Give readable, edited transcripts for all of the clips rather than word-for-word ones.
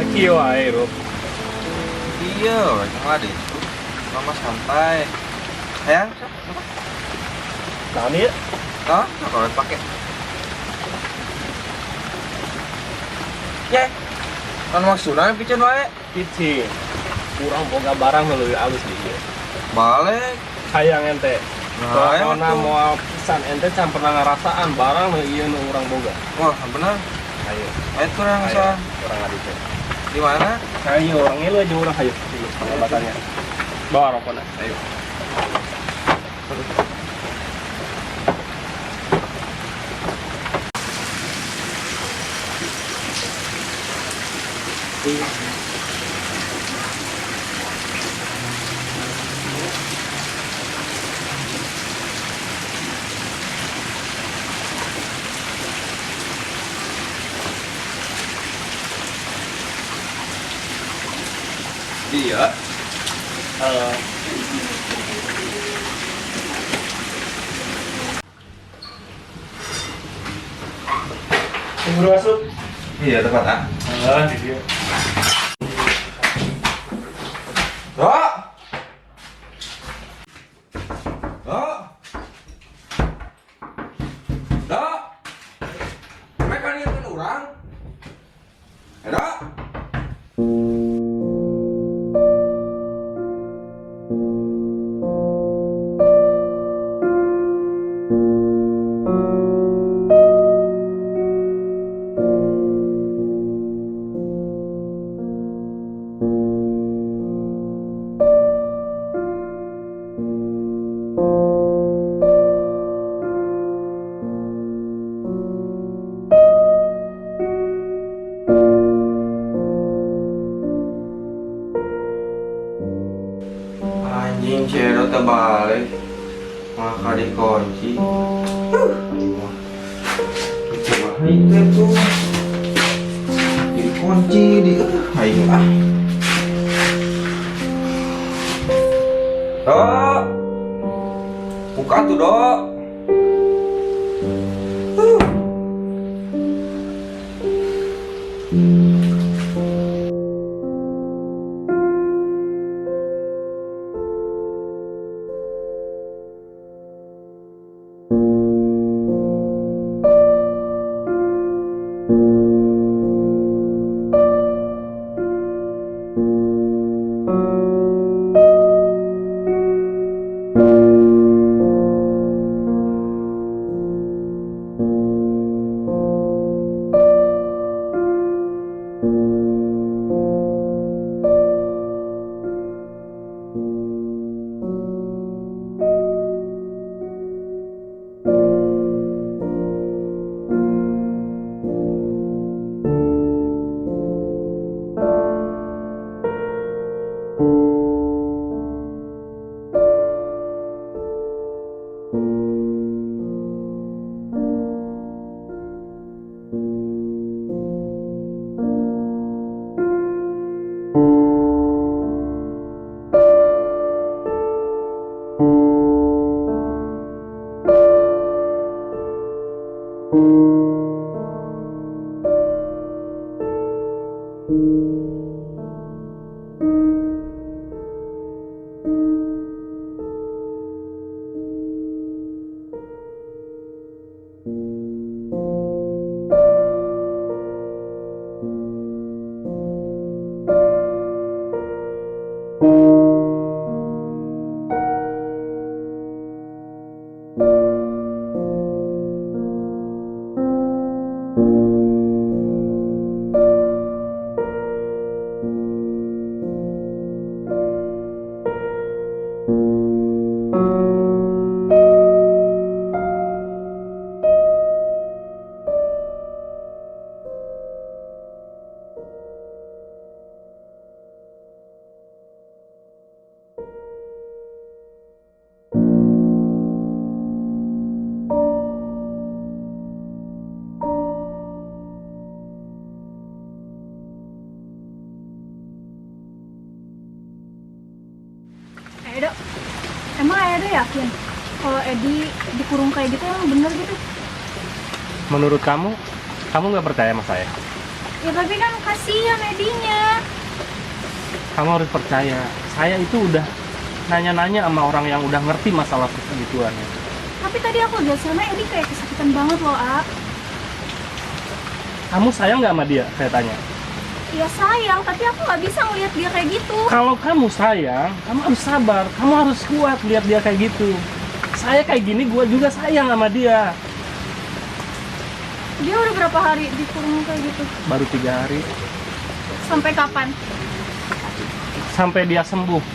Kio ae, Rob. Iya, jangan itu. Mama santai. Sayang, Tahun ya? toh, kalau pakai. Ya, kan maksudnya pican wae. Pici. Kurang boga barang melalui alus dia. Balik. Sayang ente. Nah, ya Kalau tuh. mau pesan ente can pernah ngerasaan barang nu ieu nu urang boga. Wah, bener. Ayo. Ayo kurang Ayo. sa. Urang aditnya. Di mana? Ayo, orang elu aja orang ayo. Pengobatannya. Bawa rokoknya. Ayo. Iya. Tunggu masuk. Iya, tepat ah. Di dia. Dok. Dok. Dok. Mereka niatkan orang. Dok. Anjing cero terbalik. Maka dikunci. Coba itu tuh. Dikunci di ayo ah. Dok. Buka tuh, Dok. Edo, emang Edo yakin kalau Edi dikurung kayak gitu emang bener gitu? Menurut kamu nggak percaya sama saya? Ya tapi kan kasihan Edinya. Kamu harus percaya. Saya itu udah nanya-nanya sama orang yang udah ngerti masalah segituan. Tapi tadi aku lihat sana Edi kayak kesakitan banget loh, A. Kamu sayang nggak sama dia? Saya tanya. Ya sayang, tapi aku nggak bisa ngeliat dia kayak gitu. Kalau kamu sayang, kamu harus sabar. Kamu harus kuat lihat dia kayak gitu. Saya kayak gini, gue juga sayang sama dia. Dia udah berapa hari dikurung kayak gitu? Baru 3 hari. Sampai kapan? Sampai dia sembuh.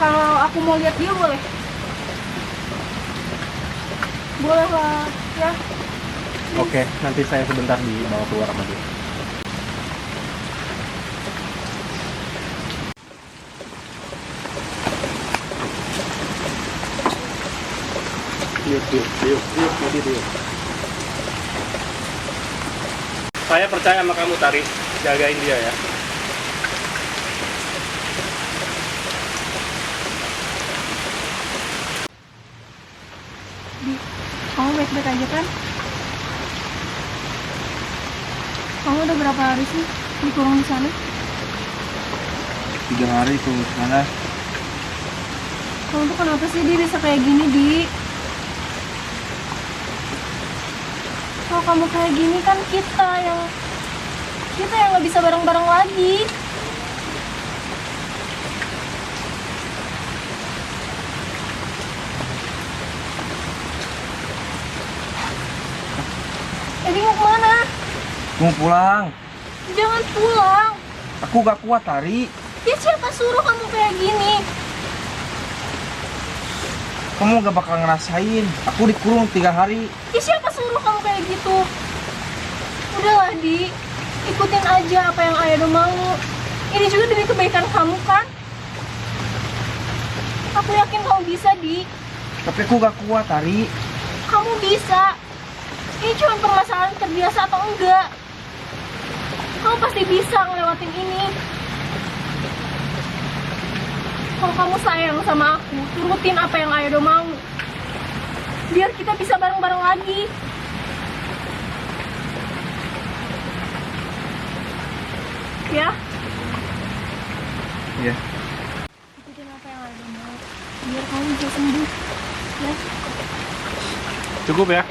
Kalau aku mau lihat dia boleh? Boleh lah, ya. Oke, nanti saya sebentar dibawa keluar sama dia. Yuk. Saya percaya sama kamu, Tari. Jagain dia ya. Di, kamu baik-baik aja kan? Kamu udah berapa hari sih dikurung di sana? 3 hari tuh sana. Kamu tuh kenapa sih dia bisa kayak gini, Di? Kalau kamu kayak gini kan kita yang nggak bisa bareng-bareng lagi. Edi mau kemana? Mau pulang. Jangan pulang. Aku gak kuat, Tari. Ya siapa suruh kamu kayak gini? Kamu gak bakal ngerasain. Aku dikurung 3 hari. Ya siapa suruh kamu kayak gitu? Udahlah, Di. Ikutin aja apa yang Ayah mau. Ini juga demi kebaikan kamu kan? Aku yakin kamu bisa, Di. Tapi aku gak kuat, Tari. Kamu bisa. Ini cuma permasalahan terbiasa atau enggak. Kamu pasti bisa ngelewatin ini. Kalau kamu sayang sama aku, turutin apa yang Ayah mau. Biar kita bisa bareng-bareng lagi. Ya? Iya. Ikutin apa yang Ayah mau. Biar kamu bisa sembuh. Ya? Cukup ya.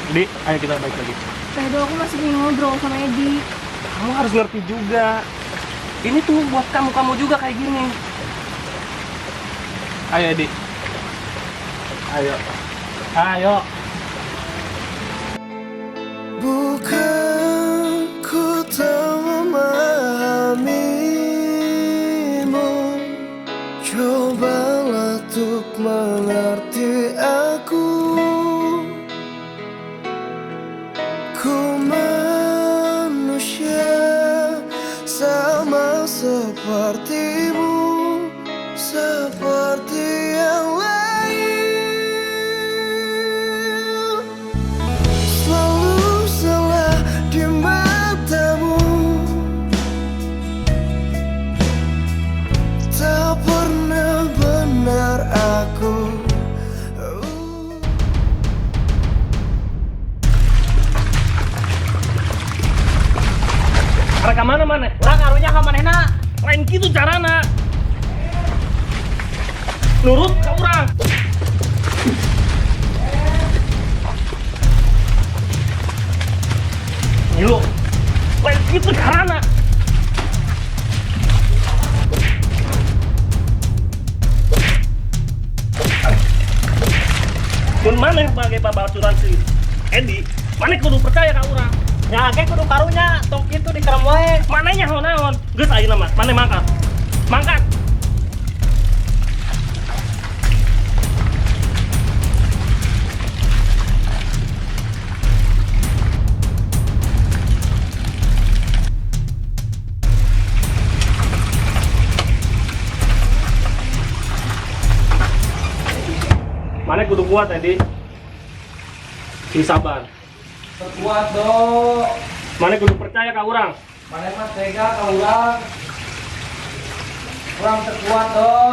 Di, ayo kita balik lagi. Tadi aku masih ingin ngobrol sama Edi. Kamu harus ngerti juga. Ini tuh buat kamu juga kayak gini. Ayo, Edi. Ayo. Bukan ku tak memahamimu, cobalah untuk mengerti aku. Ku manusia sama sepertimu, seperti yang lain. Selalu salah di matamu, tak pernah benar aku. Arah kemana? Orang karunya ke manehna. Lain gitu carana. Nurut ke urang. Ngilu. Lain gitu carana. Mun maneh sebagai babaturan si Edi, maneh kudu percaya ka urang. Ya, kayak kudu karunya, tong itu dikerem wae. Manehnya naon? Geus ayeuna mah, maneh mangkat. Mangkat. Maneh kudu kuat, Edi. Si sabar. Kuat, Dok. Maneh kudu percaya ka urang. Mana mah tega ka urang. kurang terkuat dong.